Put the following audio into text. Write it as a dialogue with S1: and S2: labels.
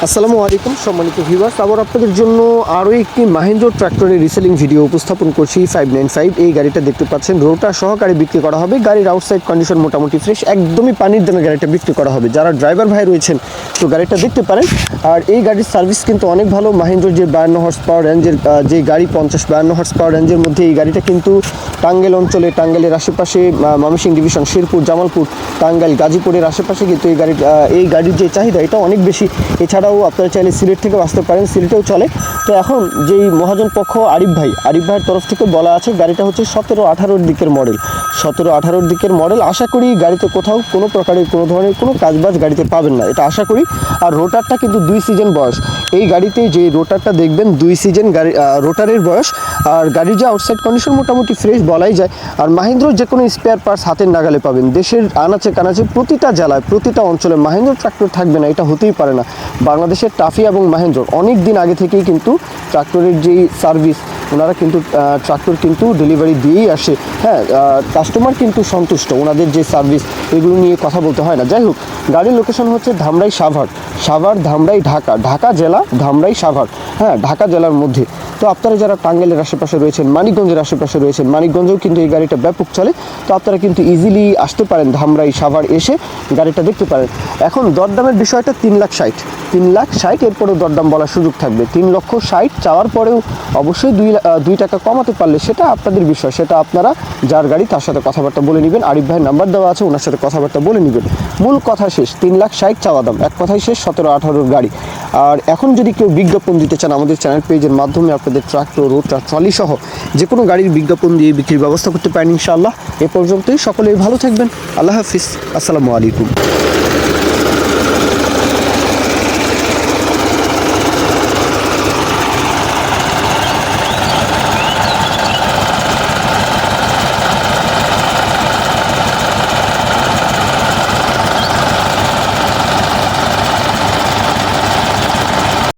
S1: আসসালামু আলাইকুম সম্মানিত ভিউয়ার্স, আবার আপনাদের জন্য আরও একটি মাহিন্দ্রা ট্র্যাক্টরের রিসেলিং ভিডিও উপস্থাপন করছি। 595 এই গাড়িটা দেখতে পাচ্ছেন, রোটার সহকারে বিক্রি করা হবে। গাড়ির আউটসাইড কন্ডিশন মোটামুটি ফ্রেশ, একদমই পানির দামে গাড়িটা বিক্রি করা হবে। যারা ড্রাইভার ভাই রয়েছেন তো গাড়িটা দেখতে পারেন। আর এই গাড়ির সার্ভিস কিন্তু অনেক ভালো। মাহিন্দ্রার যে 52 হর্স পাওয়ার রেঞ্জের যে গাড়ি 50-52 হর্স পাওয়ার রেঞ্জের মধ্যে এই গাড়িটা কিন্তু টাঙ্গাইল অঞ্চলে, টাঙ্গাইলের আশেপাশে, ময়মনসিংহ ডিভিশন, শেরপুর, জামালপুর, টাঙ্গাইল, গাজীপুরের আশেপাশে কিন্তু এই গাড়ির যে চাহিদা এটা অনেক বেশি। এছাড়াও আপনারা চাইলে সিলেট থেকেও আসতে পারেন, সিলেটেও চলে। তো এখন যেই মহাজন পক্ষ আরিফ ভাইয়ের তরফ থেকে বলা আছে গাড়িটা হচ্ছে 17-18 দিকের মডেল, 17-18 দিকের মডেল। আশা করি গাড়িতে কোথাও কোনো প্রকারের কোনো ধরনের কোনো কাজবাজ গাড়িতে পাবেন না, এটা আশা করি। আর রোটারটা কিন্তু 2 সিজন বয়স। এই গাড়িতে যে রোটারটা দেখবেন 2 সিজন গাড়ি রোটারের বয়স। আর গাড়ির যে আউটসাইড কন্ডিশন মোটামুটি ফ্রেশ বলাই যায়। আর মাহিন্দ্রার যে কোনো স্পেয়ার পার্টস হাতের নাগালে পাবেন। দেশের আনাচে কানাচে প্রতিটা জেলায়, প্রতিটা অঞ্চলে মাহিন্দ্রা ট্রাক্টর থাকবে না এটা হতেই পারে না। বাংলাদেশের টাফি এবং মাহিন্দ্রা অনেক দিন আগে থেকেই কিন্তু ট্রাক্টরের যেই সার্ভিস, ওনারা কিন্তু ট্রাক্টর কিন্তু ডেলিভারি দিয়েই আসে। হ্যাঁ, কাস্টমার কিন্তু সন্তুষ্ট, ওনাদের যে সার্ভিস এগুলো নিয়ে কথা বলতে হয় না। যাই হোক, গাড়ির লোকেশন হচ্ছে ধামরাই সাভার, ধামরাই ঢাকা জেলা, ধামরাই সাভার, হ্যাঁ ঢাকা জেলার মধ্যে। তো আপনারা যারা টাঙ্গাইলের আশেপাশে রয়েছেন, মানিকগঞ্জের আশেপাশে রয়েছেন, মানিকগঞ্জেও কিন্তু এই গাড়িটা ব্যাপক চলে। তো আপনারা কিন্তু ইজিলি আসতে পারেন, ধামরাই সাভার এসে গাড়িটা দেখতে পারেন। এখন দরদামের বিষয়টা 3,60,000, এরপরেও দরদাম বলার সুযোগ থাকবে। 3,60,000 চাওয়ার পরেও অবশ্যই 2 টাকা কমাতে পারলে সেটা আপনাদের বিষয়, সেটা আপনারা যার গাড়ি তার সাথে কথাবার্তা বলে নেবেন। আরিফ ভাইয়ের নাম্বার দেওয়া আছে, ওনার সাথে কথাবার্তা বলে নেবেন। মূল কথা শেষ, 3,60,000 চাওয়া দাম, এক কথাই শেষ। 17-18 গাড়ি। আর এখন যদি কেউ বিজ্ঞাপন দিতে চান আমাদের চ্যানেল পেজের মাধ্যমে আপনাদের ট্রাক্টর, রোটার, ট্রলি সহ যে কোনো গাড়ির বিজ্ঞাপন দিয়ে বিক্রির ব্যবস্থা করতে পারেন ইনশাআল্লাহ। এ পর্যন্তই, সকলেই ভালো থাকবেন। আল্লাহ হাফিজ, আসসালামু আলাইকুম।